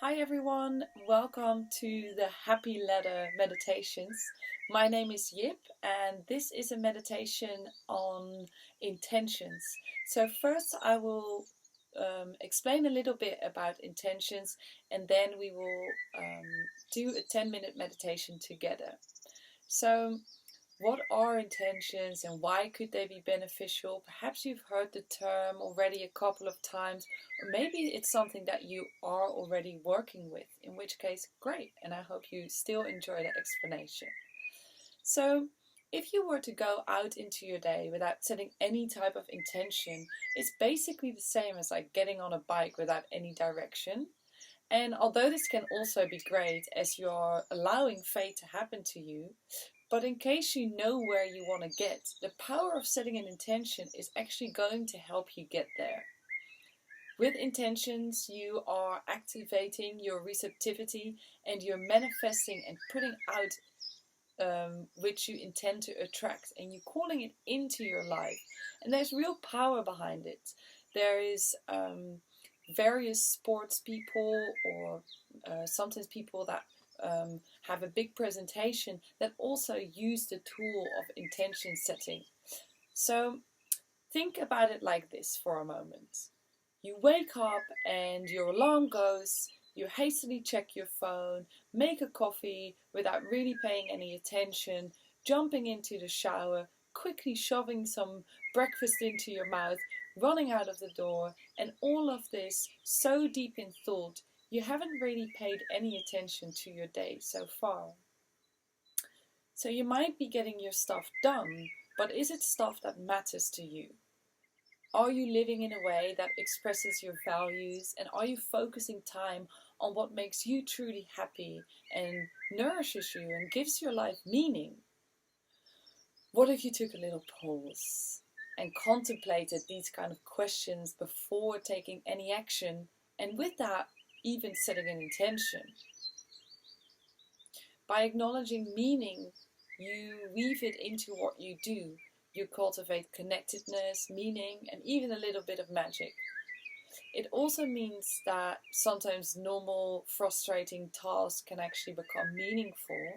Hi everyone, welcome to the Happy Ladder Meditations. My name is Yip and this is a meditation on intentions. So first I will explain a little bit about intentions and then we will do a 10-minute meditation together. So what are intentions and why could they be beneficial? Perhaps you've heard the term already a couple of times, or maybe it's something that you are already working with, in which case, great, and I hope you still enjoy the explanation. So, if you were to go out into your day without setting any type of intention, it's basically the same as like getting on a bike without any direction. And although this can also be great as you're allowing fate to happen to you, but in case you know where you want to get, the power of setting an intention is actually going to help you get there. With intentions, you are activating your receptivity and you're manifesting and putting out which you intend to attract, and you're calling it into your life. And there's real power behind it. There is various sports people or sometimes people that have a big presentation that also use the tool of intention setting. So think about it like this for a moment. You wake up and your alarm goes, you hastily check your phone, make a coffee without really paying any attention, jumping into the shower, quickly shoving some breakfast into your mouth, running out of the door, and all of this so deep in thought, you haven't really paid any attention to your day so far. So you might be getting your stuff done, but is it stuff that matters to you? Are you living in a way that expresses your values, and are you focusing time on what makes you truly happy and nourishes you and gives your life meaning? What if you took a little pause and contemplated these kind of questions before taking any action, and with that even setting an intention? By acknowledging meaning, you weave it into what you do. You cultivate connectedness, meaning, and even a little bit of magic. It also means that sometimes normal, frustrating tasks can actually become meaningful.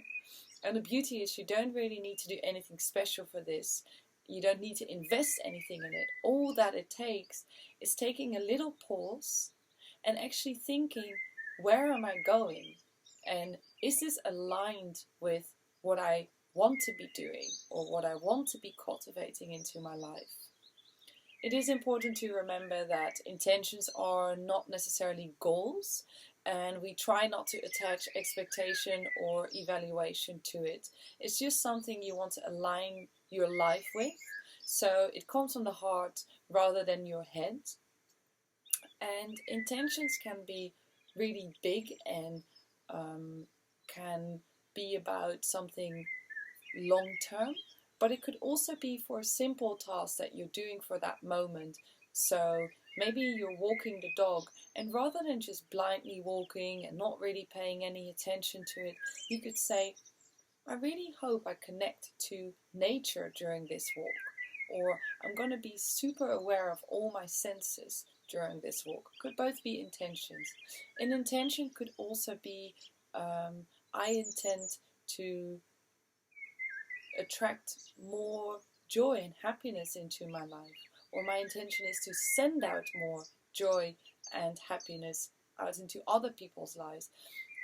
And the beauty is you don't really need to do anything special for this. You don't need to invest anything in it. All that it takes is taking a little pause and actually thinking, where am I going? And is this aligned with what I want to be doing or what I want to be cultivating into my life? It is important to remember that intentions are not necessarily goals, and we try not to attach expectation or evaluation to it. It's just something you want to align your life with, so it comes from the heart rather than your head. And intentions can be really big and can be about something long term, but it could also be for a simple task that you're doing for that moment. So maybe you're walking the dog, and rather than just blindly walking and not really paying any attention to it, you could say, I really hope I connect to nature during this walk, or I'm going to be super aware of all my senses during this walk. Could both be intentions. An intention could also be I intend to attract more joy and happiness into my life, or my intention is to send out more joy and happiness out into other people's lives.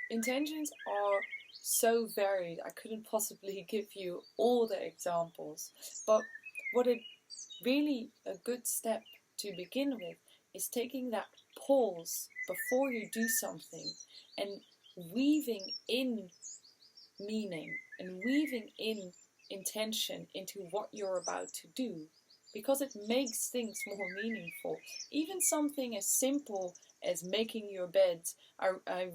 Intentions are so varied, I couldn't possibly give you all the examples, but what it really a good step to begin with is taking that pause before you do something and weaving in meaning and weaving in intention into what you're about to do, because it makes things more meaningful. Even something as simple as making your bed. I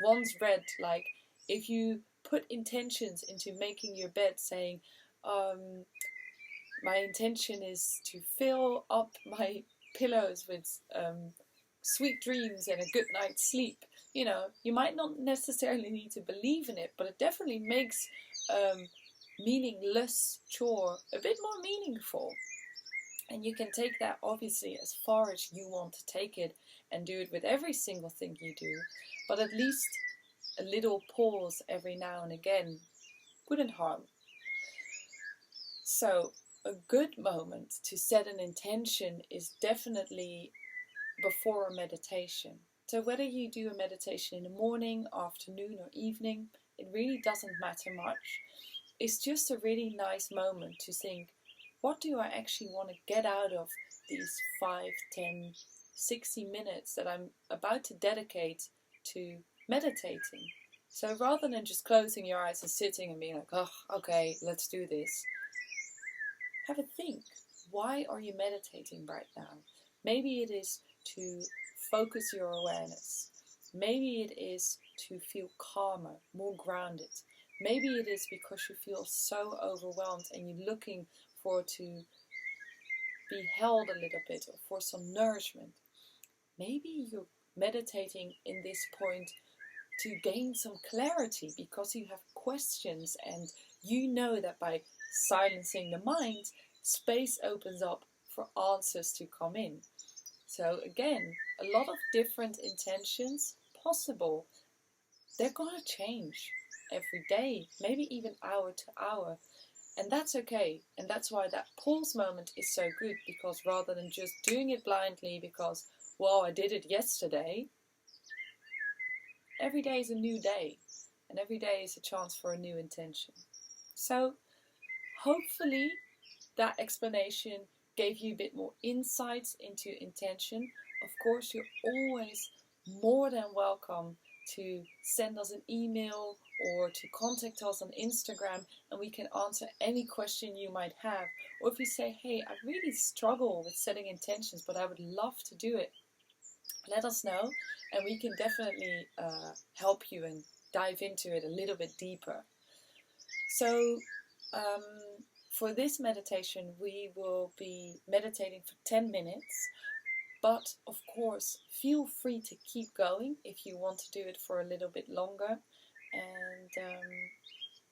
once read, like, if you put intentions into making your bed, saying, my intention is to fill up my pillows with sweet dreams and a good night's sleep. You know, you might not necessarily need to believe in it, but it definitely makes meaningless chore a bit more meaningful. And you can take that obviously as far as you want to take it and do it with every single thing you do, but at least a little pause every now and again wouldn't harm. So a good moment to set an intention is definitely before a meditation. So whether you do a meditation in the morning, afternoon or evening, it really doesn't matter much. It's just a really nice moment to think, what do I actually want to get out of these 5, 10, 60 minutes that I'm about to dedicate to meditating? So rather than just closing your eyes and sitting and being like, oh, okay, let's do this, have a think. Why are you meditating right now? Maybe it is to focus your awareness. Maybe it is to feel calmer, more grounded. Maybe it is because you feel so overwhelmed and you're looking for to be held a little bit or for some nourishment. Maybe you're meditating in this point to gain some clarity because you have questions and you know that by silencing the mind, space opens up for answers to come in. So again, a lot of different intentions possible. They're gonna change every day, maybe even hour to hour. And that's okay. And that's why that pause moment is so good, because rather than just doing it blindly because, well, I did it yesterday, every day is a new day. And every day is a chance for a new intention. So hopefully that explanation gave you a bit more insights into intention. Of course, you're always more than welcome to send us an email or to contact us on Instagram, and we can answer any question you might have. Or if you say, hey, I really struggle with setting intentions, but I would love to do it, let us know, and we can definitely help you and dive into it a little bit deeper. So for this meditation, we will be meditating for 10 minutes. But of course, feel free to keep going if you want to do it for a little bit longer. And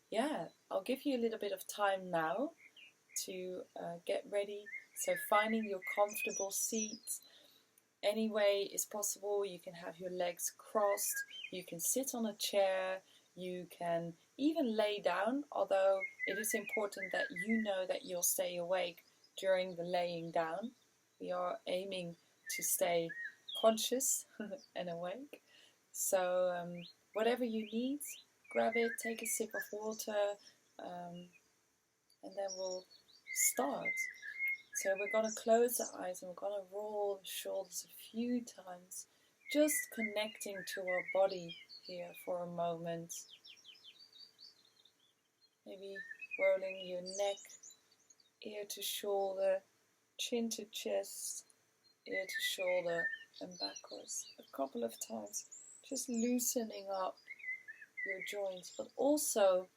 yeah, I'll give you a little bit of time now to get ready. So finding your comfortable seat. Any way is possible. You can have your legs crossed. You can sit on a chair. You can even lay down, although it is important that you know that you'll stay awake during the laying down. We are aiming to stay conscious and awake. So whatever you need, grab it, take a sip of water, and then we'll start. So we're going to close the eyes and we're going to roll the shoulders a few times, just connecting to our body here for a moment. Maybe rolling your neck, ear to shoulder, chin to chest, ear to shoulder, and backwards a couple of times, just loosening up your joints, but also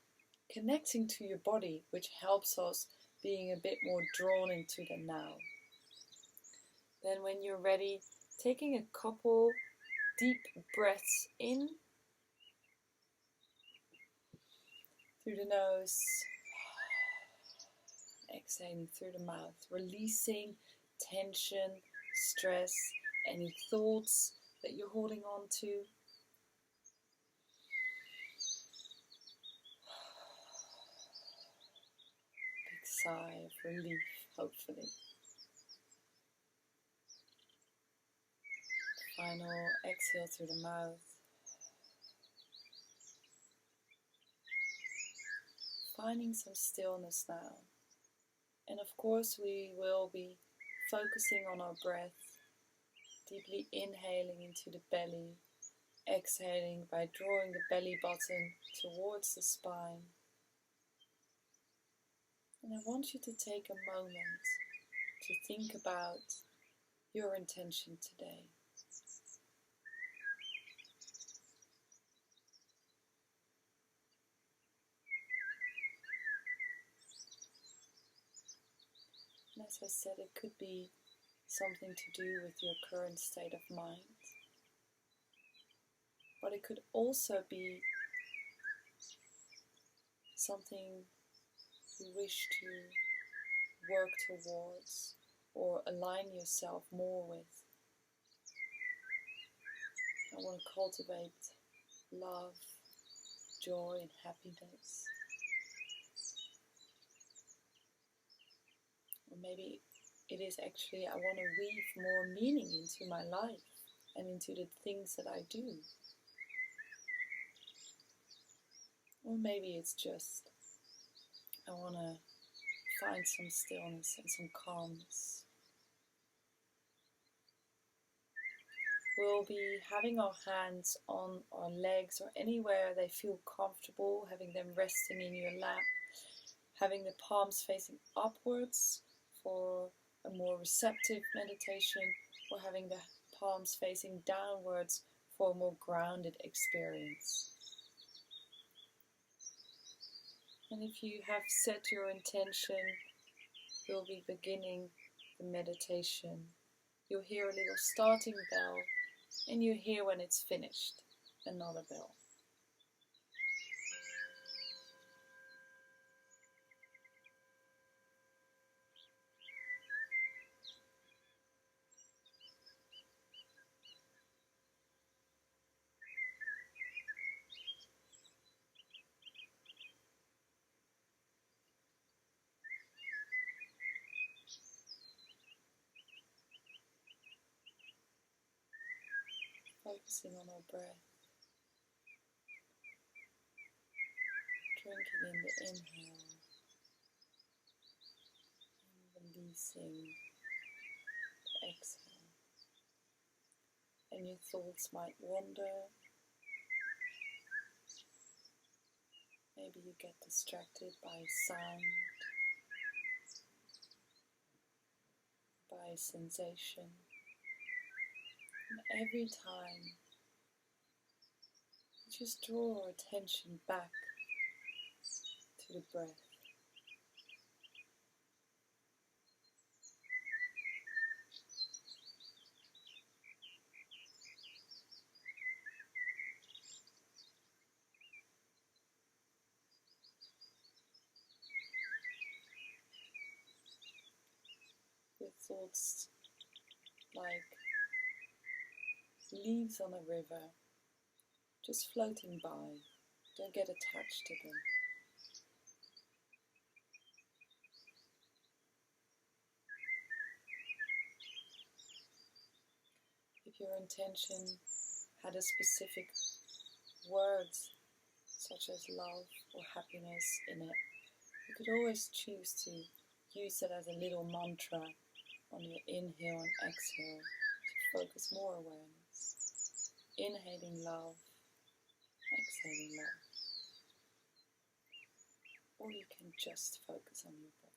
connecting to your body, which helps us being a bit more drawn into the now. Then when you're ready, taking a couple deep breaths in through the nose, exhaling through the mouth, releasing tension, stress, any thoughts that you're holding on to. Big sigh of relief, hopefully. Final exhale through the mouth. Finding some stillness now. And of course we will be focusing on our breath, deeply inhaling into the belly, exhaling by drawing the belly button towards the spine. And I want you to take a moment to think about your intention today. And as I said, it could be something to do with your current state of mind, but it could also be something you wish to work towards, or align yourself more with. I want to cultivate love, joy and happiness. Or maybe it is actually I want to weave more meaning into my life and into the things that I do. Or maybe it's just I want to find some stillness and some calmness. We'll be having our hands on our legs or anywhere they feel comfortable, having them resting in your lap, having the palms facing upwards for a more receptive meditation, or having the palms facing downwards for a more grounded experience. And if you have set your intention, we'll be beginning the meditation. You'll hear a little starting bell, and you hear when it's finished, another bell. Focusing on our breath, drinking in the inhale and releasing the exhale. And your thoughts might wander. Maybe you get distracted by sound, by sensation. And every time, just draw our attention back to the breath. Your thoughts like leaves on a river, just floating by. Don't get attached to them. If your intention had a specific word, such as love or happiness in it, you could always choose to use it as a little mantra on your inhale and exhale to focus more awareness. Inhaling love, exhaling love. Or you can just focus on your breath.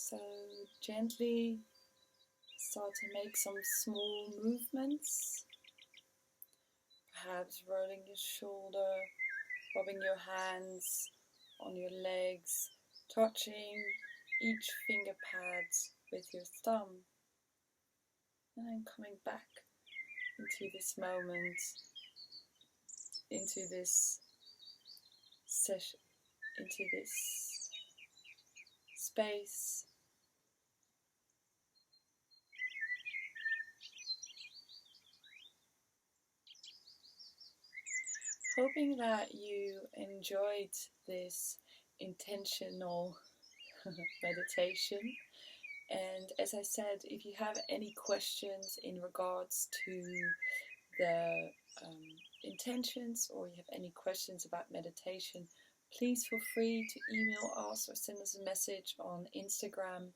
So gently start to make some small movements, perhaps rolling your shoulder, rubbing your hands on your legs, touching each finger pads with your thumb, and then coming back into this moment, into this session, into this space. Hoping that you enjoyed this intentional meditation. And as I said, if you have any questions in regards to the intentions, or you have any questions about meditation, please feel free to email us or send us a message on Instagram.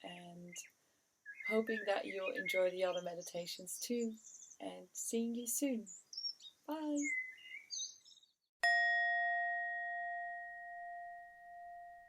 And hoping that you'll enjoy the other meditations too. And seeing you soon. Bye.